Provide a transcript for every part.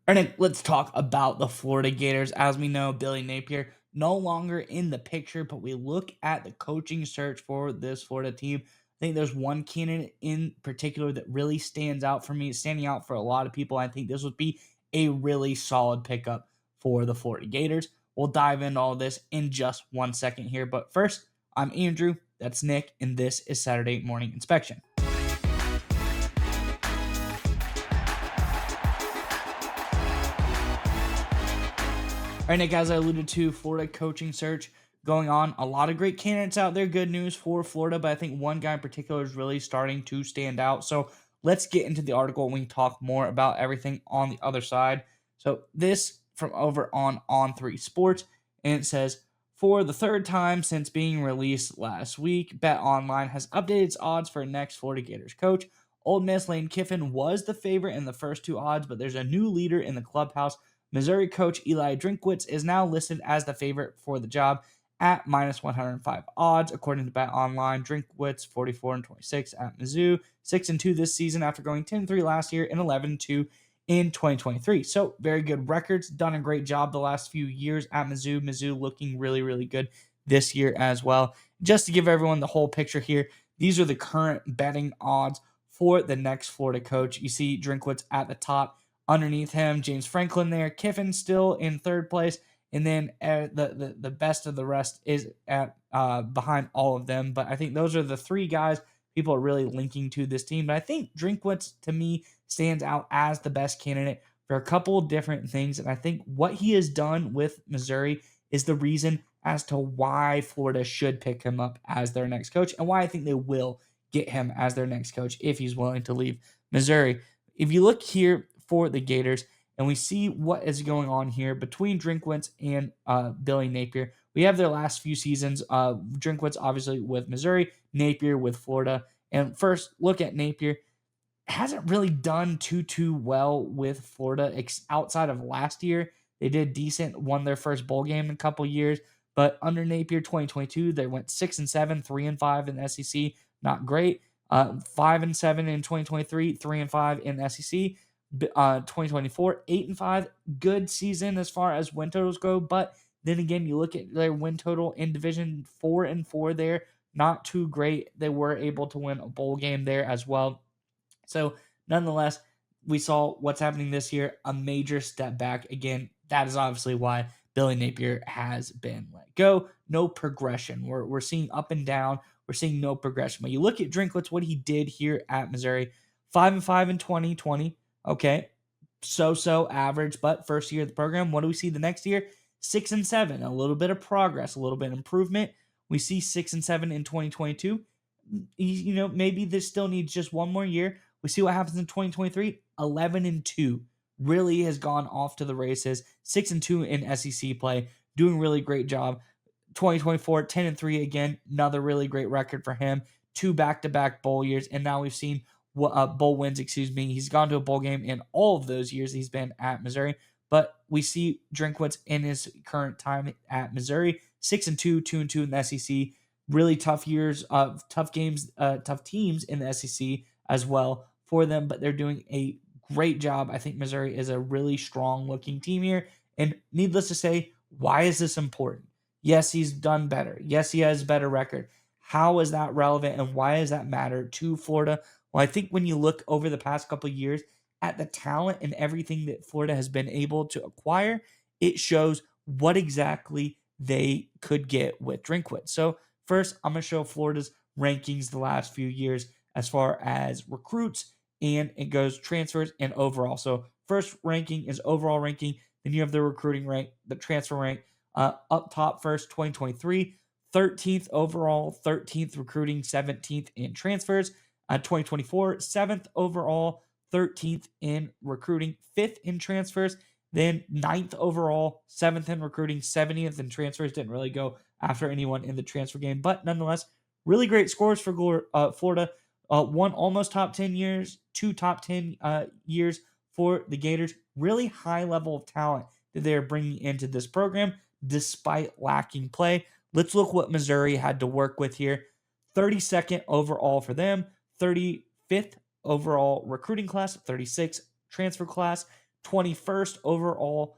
All right, let's talk about the Florida Gators. As we know, Billy Napier no longer in the picture, but we look at the coaching search for this Florida team. I think there's one candidate in particular that really stands out for me, standing out for a lot of people. I think this would be a really solid pickup for the Florida Gators. We'll dive into all this in just 1 second here. But first, I'm Andrew, that's Nick, and this is Saturday Morning Inspection. All right, Nick, as I alluded to, Florida coaching search going on. A lot of great candidates out there. Good news for Florida, but I think one guy in particular is really starting to stand out. So let's get into the article and we can talk more about everything on the other side. So this from over on 3 Sports, and it says, for the third time since being released last week, Bet Online has updated its odds for next Florida Gators coach. Old Miss Lane Kiffin was the favorite in the first two odds, but there's a new leader in the clubhouse. Missouri coach Eli Drinkwitz is now listed as the favorite for the job at minus 105 odds, according to Bet Online. Drinkwitz 44-26 at Mizzou, 6-2 this season after going 10-3 last year and 11-2 in 2023. So very good records. Done a great job the last few years at Mizzou. Mizzou looking really, really good this year as well. Just to give everyone the whole picture here, these are the current betting odds for the next Florida coach. You see Drinkwitz at the top. Underneath him, James Franklin there. Kiffin still in third place. And then the best of the rest is at behind all of them. But I think those are the three guys people are really linking to this team. But I think Drinkwitz, to me, stands out as the best candidate for a couple of different things. And I think what he has done with Missouri is the reason as to why Florida should pick him up as their next coach and why I think they will get him as their next coach if he's willing to leave Missouri. If you look here for the Gators and we see what is going on here between Drinkwitz and Billy Napier, we have their last few seasons. Drinkwitz obviously with Missouri, Napier with Florida. And first, look at Napier. Hasn't really done too well with Florida outside of last year. They did decent, won their first bowl game in a couple years, but under Napier 2022, they went 6-7, 3-5 in the SEC. Not great. 5-7 in 2023, 3-5 in the SEC. 2024, 8-5, good season as far as win totals go. But then again, you look at their win total in Division 4-4 there, not too great. They were able to win a bowl game there as well. So nonetheless, we saw what's happening this year, a major step back. Again, that is obviously why Billy Napier has been let go. No progression. We're seeing up and down. We're seeing no progression. But you look at Drinkwitz, what he did here at Missouri, 5-5 in 2020. Okay, so average, but first year of the program. What do we see the next year? 6-7, a little bit of progress, a little bit of improvement. We see 6-7 in 2022. Maybe this still needs just one more year. We see what happens in 2023. 11-2, really has gone off to the races. 6-2 in SEC play, doing really great job. 2024, 10-3 again, another really great record for him. 2 back-to-back bowl years, and now we've seen bowl wins, He's gone to a bowl game in all of those years he's been at Missouri. But we see Drinkwitz in his current time at Missouri, 6-2, 2-2 in the SEC. Really tough years, tough games, tough teams in the SEC as well for them, but they're doing a great job. I think Missouri is a really strong looking team here. And needless to say, why is this important? Yes, he's done better. Yes, he has a better record. How is that relevant and why does that matter to Florida? Well, I think when you look over the past couple of years at the talent and everything that Florida has been able to acquire, it shows what exactly they could get with Drinkwitz. So first, I'm going to show Florida's rankings the last few years as far as recruits, and it goes transfers and overall. So first ranking is overall ranking. Then you have the recruiting rank, the transfer rank. Up top first, 2023, 13th overall, 13th recruiting, 17th in transfers. 2024, 7th overall, 13th in recruiting, 5th in transfers, then 9th overall, 7th in recruiting, 70th in transfers. Didn't really go after anyone in the transfer game, but nonetheless, really great scores for Florida. One almost top 10 years, 2 top 10 years for the Gators. Really high level of talent that they're bringing into this program despite lacking play. Let's look what Missouri had to work with here. 32nd overall for them, 35th overall recruiting class, 36th transfer class, 21st overall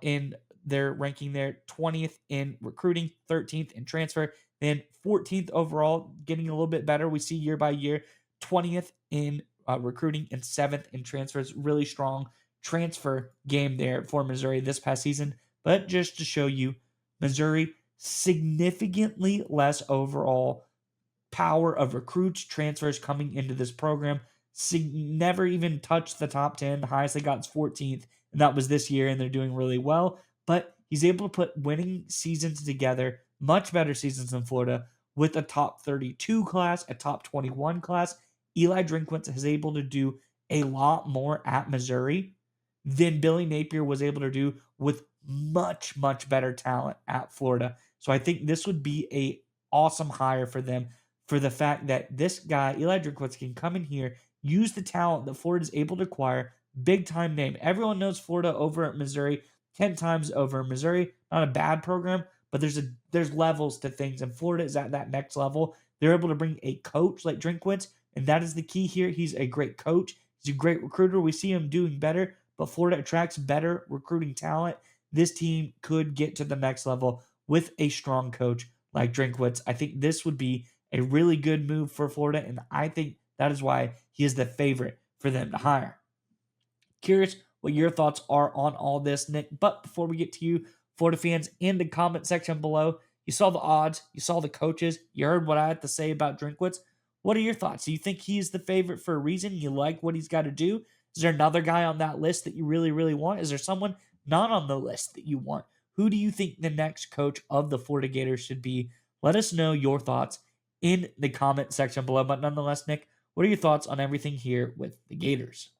in their ranking there, 20th in recruiting, 13th in transfer, then 14th overall, getting a little bit better. We see year by year, 20th in recruiting and 7th in transfers. Really strong transfer game there for Missouri this past season. But just to show you, Missouri significantly less overall power of recruits, transfers coming into this program. Never even touched the top 10. The highest they got is 14th, and that was this year, and they're doing really well. But he's able to put winning seasons together, much better seasons than Florida, with a top 32 class, a top 21 class. Eli Drinkwitz is able to do a lot more at Missouri than Billy Napier was able to do with much, much better talent at Florida. So I think this would be a awesome hire for them for the fact that this guy, Eli Drinkwitz, can come in here, use the talent that Florida is able to acquire, big time name. Everyone knows Florida over at Missouri, 10 times over. Missouri, not a bad program, but there's levels to things, and Florida is at that next level. They're able to bring a coach like Drinkwitz, and that is the key here. He's a great coach. He's a great recruiter. We see him doing better, but Florida attracts better recruiting talent. This team could get to the next level with a strong coach like Drinkwitz. I think this would be a really good move for Florida, and I think that is why he is the favorite for them to hire. Curious what your thoughts are on all this, Nick. But before we get to you, Florida fans, in the comment section below, you saw the odds, you saw the coaches, you heard what I had to say about Drinkwitz. What are your thoughts? Do you think he's the favorite for a reason? You like what he's got to do? Is there another guy on that list that you really, really want? Is there someone not on the list that you want? Who do you think the next coach of the Florida Gators should be? Let us know your thoughts in the comment section below. But nonetheless, Nick, what are your thoughts on everything here with the Gators?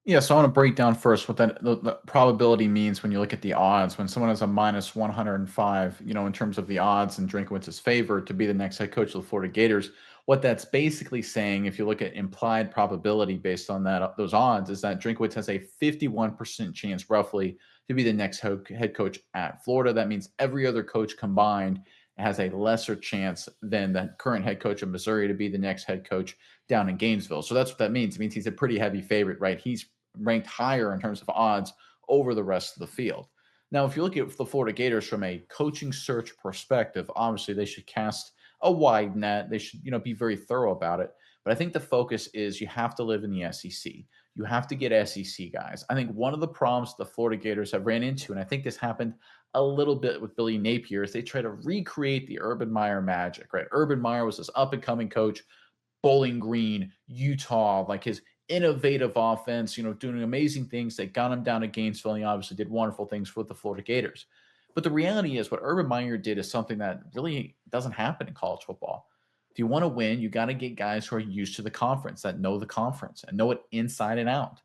Yeah, so I want to break down first what the probability means when you look at the odds. When someone has a minus 105, in terms of the odds in Drinkwitz's favor to be the next head coach of the Florida Gators, what that's basically saying, if you look at implied probability based on those odds, is that Drinkwitz has a 51% chance roughly to be the next head coach at Florida. That means every other coach combined has a lesser chance than the current head coach of Missouri to be the next head coach down in Gainesville. So that's what that means. It means he's a pretty heavy favorite, right? He's ranked higher in terms of odds over the rest of the field. Now, if you look at the Florida Gators from a coaching search perspective, obviously they should cast a wide net. They should, be very thorough about it. But I think the focus is you have to live in the SEC. You have to get SEC guys. I think one of the problems the Florida Gators have ran into, and I think this happened a little bit with Billy Napier, is they try to recreate the Urban Meyer magic, right? Urban Meyer was this up and coming coach, Bowling Green, Utah, like his innovative offense, doing amazing things that got him down to Gainesville. He obviously did wonderful things with the Florida Gators. But the reality is, what Urban Meyer did is something that really doesn't happen in college football. If you want to win, you got to get guys who are used to the conference, that know the conference and know it inside and out,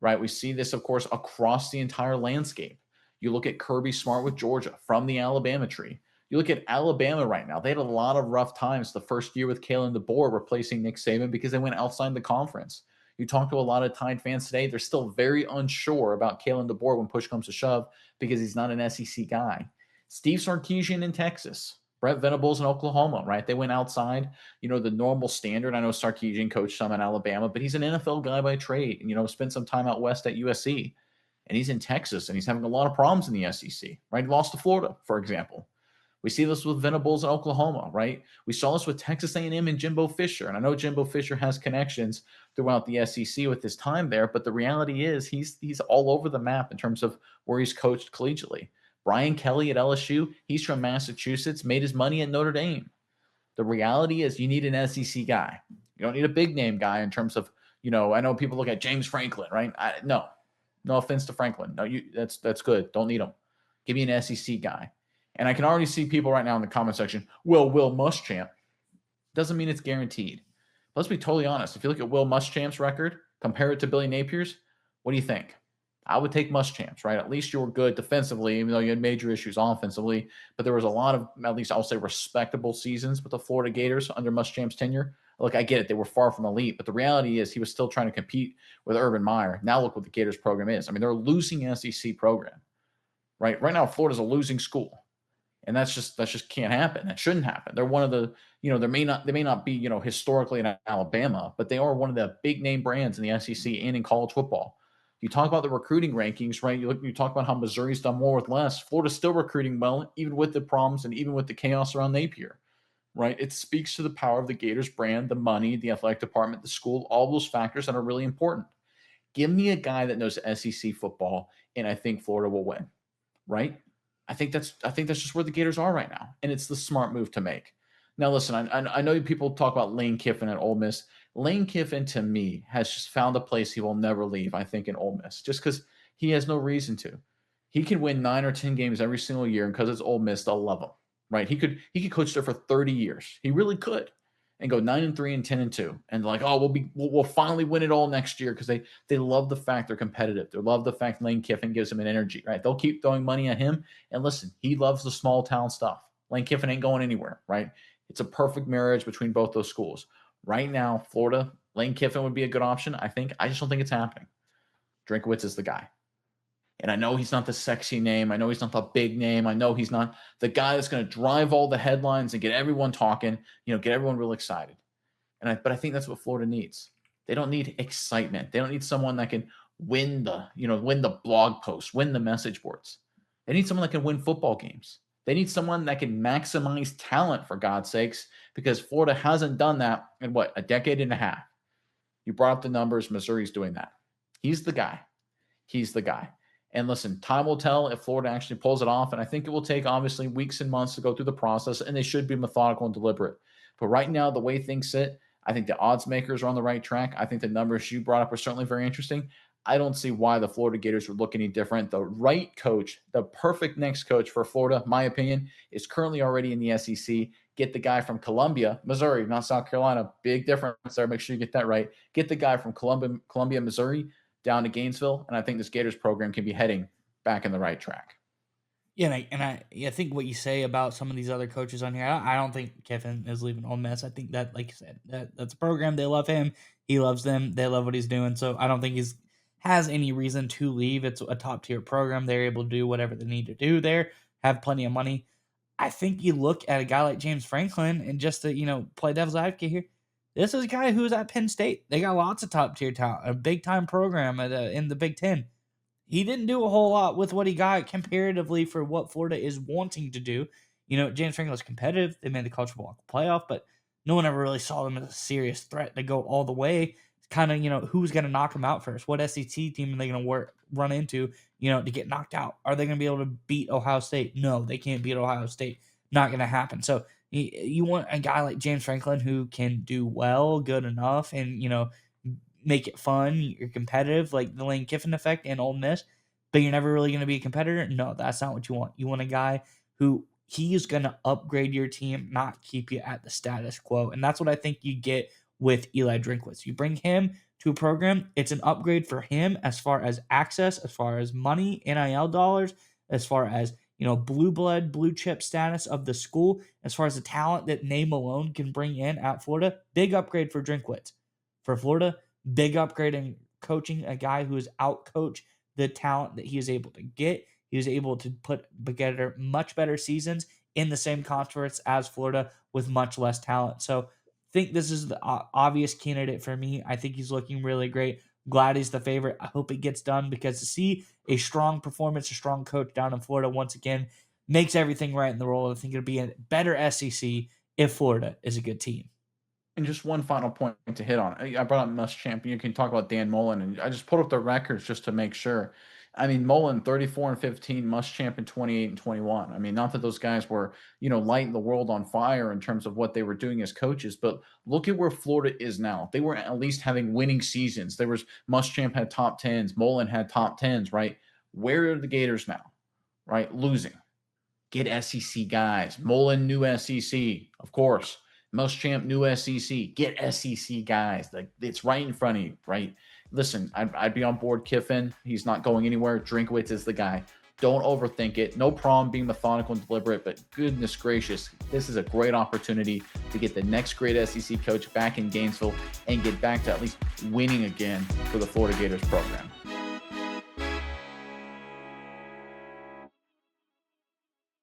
right? We see this, of course, across the entire landscape. You look at Kirby Smart with Georgia from the Alabama tree. You look at Alabama right now. They had a lot of rough times the first year with Kalen DeBoer replacing Nick Saban because they went outside the conference. You talk to a lot of Tide fans today, they're still very unsure about Kalen DeBoer when push comes to shove because he's not an SEC guy. Steve Sarkisian in Texas, Brett Venables in Oklahoma, right? They went outside, the normal standard. I know Sarkisian coached some in Alabama, but he's an NFL guy by trade and, spent some time out west at USC. And he's in Texas, and he's having a lot of problems in the SEC, right? He lost to Florida, for example. We see this with Venables in Oklahoma, right? We saw this with Texas A&M and Jimbo Fisher. And I know Jimbo Fisher has connections throughout the SEC with his time there, but the reality is he's all over the map in terms of where he's coached collegiately. Brian Kelly at LSU, he's from Massachusetts, made his money at Notre Dame. The reality is you need an SEC guy. You don't need a big name guy in terms of, I know people look at James Franklin, right? No offense to Franklin. No, that's good. Don't need him. Give me an SEC guy. And I can already see people right now in the comment section, Will Muschamp. Doesn't mean it's guaranteed. But let's be totally honest. If you look at Will Muschamp's record, compare it to Billy Napier's, what do you think? I would take Muschamp's, right? At least you were good defensively, even though you had major issues offensively. But there was a lot of, at least I'll say, respectable seasons with the Florida Gators under Muschamp's tenure. Look, I get it. They were far from elite. But the reality is he was still trying to compete with Urban Meyer. Now look what the Gators program is. I mean, they're a losing SEC program, right? Right now, Florida's a losing school. And that just can't happen. That shouldn't happen. They're one of the, they may not be, historically in Alabama, but they are one of the big name brands in the SEC and in college football. You talk about the recruiting rankings, right? You talk about how Missouri's done more with less. Florida's still recruiting well, even with the problems and even with the chaos around Napier, right? It speaks to the power of the Gators brand, the money, the athletic department, the school, all those factors that are really important. Give me a guy that knows SEC football, and I think Florida will win, right? I think that's just where the Gators are right now, and it's the smart move to make. Now, listen, I know people talk about Lane Kiffin at Ole Miss. Lane Kiffin, to me, has just found a place he will never leave. I think in Ole Miss, just because he has no reason to. He can win 9 or 10 games every single year, and because it's Ole Miss, they'll love him, right? He could coach there for 30 years. He really could, and go 9-3 and 10-2, and like, oh, we'll finally win it all next year because they love the fact they're competitive. They love the fact Lane Kiffin gives them an energy, right? They'll keep throwing money at him. And listen, he loves the small town stuff. Lane Kiffin ain't going anywhere, right? It's a perfect marriage between both those schools. Right now, Florida, Lane Kiffin would be a good option, I think. I just don't think it's happening. Drinkowitz is the guy. And I know he's not the sexy name. I know he's not the big name. I know he's not the guy that's going to drive all the headlines and get everyone talking, get everyone real excited. But I think that's what Florida needs. They don't need excitement. They don't need someone that can win the blog posts, win the message boards. They need someone that can win football games. They need someone that can maximize talent, for God's sakes, because Florida hasn't done that in a decade and a half. You brought up the numbers. Missouri's doing that. He's the guy. He's the guy. And listen, time will tell if Florida actually pulls it off. And I think it will take, obviously, weeks and months to go through the process, and they should be methodical and deliberate. But right now, the way things sit, I think the odds makers are on the right track. I think the numbers you brought up are certainly very interesting. I don't see why the Florida Gators would look any different. The right coach, the perfect next coach for Florida, my opinion, is currently already in the SEC. Get the guy from Columbia, Missouri, not South Carolina. Big difference there. Make sure you get that right. Get the guy from Columbia, Missouri, down to Gainesville, and I think this Gators program can be heading back in the right track. Yeah, I think what you say about some of these other coaches on here, I don't think Kiffin is leaving Ole Miss. I think that, like you said, that's a program. They love him. He loves them. They love what he's doing. So I don't think he's has any reason to leave. It's a top tier program. They're able to do whatever they need to do there. Have plenty of money. I think you look at a guy like James Franklin, and just to play devil's advocate here, this is a guy who's at Penn State. They got lots of top tier talent, a big time program in the Big Ten. He didn't do a whole lot with what he got comparatively for what Florida is wanting to do. James Franklin was competitive. They made the college football playoff, but no one ever really saw them as a serious threat to go all the way. It's kind of, who's going to knock them out first? What SEC team are they going to run into, to get knocked out? Are they going to be able to beat Ohio State? No, they can't beat Ohio State. Not going to happen. So you want a guy like James Franklin who can do well, good enough, and, make it fun. You're competitive, like the Lane Kiffin effect and Ole Miss, but you're never really going to be a competitor. No, that's not what you want. You want a guy who he is going to upgrade your team, not keep you at the status quo. And that's what I think you get with Eli Drinkwitz. You bring him to a program, it's an upgrade for him as far as access, as far as money, NIL dollars, as far as blue blood, blue chip status of the school, as far as the talent that name alone can bring in at Florida. Big upgrade for Drinkwitz. For Florida, big upgrade in coaching a guy who has outcoached the talent that he is able to get. He was able to put together much better seasons in the same conference as Florida with much less talent. So I think this is the obvious candidate for me. I think he's looking really great. Glad he's the favorite. I hope it gets done, because to see a strong performance, a strong coach down in Florida once again makes everything right in the role. I think it'll be a better SEC if Florida is a good team. And just one final point to hit on. I brought up Muschamp. You can talk about Dan Mullen, and I just pulled up the records just to make sure. I mean, Mullen 34-15, Muschamp in 28-21. I mean, not that those guys were lighting the world on fire in terms of what they were doing as coaches, but look at where Florida is now. They were at least having winning seasons. Muschamp had top tens, Mullen had top tens, right? Where are the Gators now? Right, losing. Get SEC guys. Mullen, new SEC, of course. Muschamp, new SEC. Get SEC guys. Like, it's right in front of you, right? Listen, I'd be on board Kiffin. He's not going anywhere. Drinkwitz is the guy. Don't overthink it. No problem being methodical and deliberate, but goodness gracious, this is a great opportunity to get the next great SEC coach back in Gainesville and get back to at least winning again for the Florida Gators program.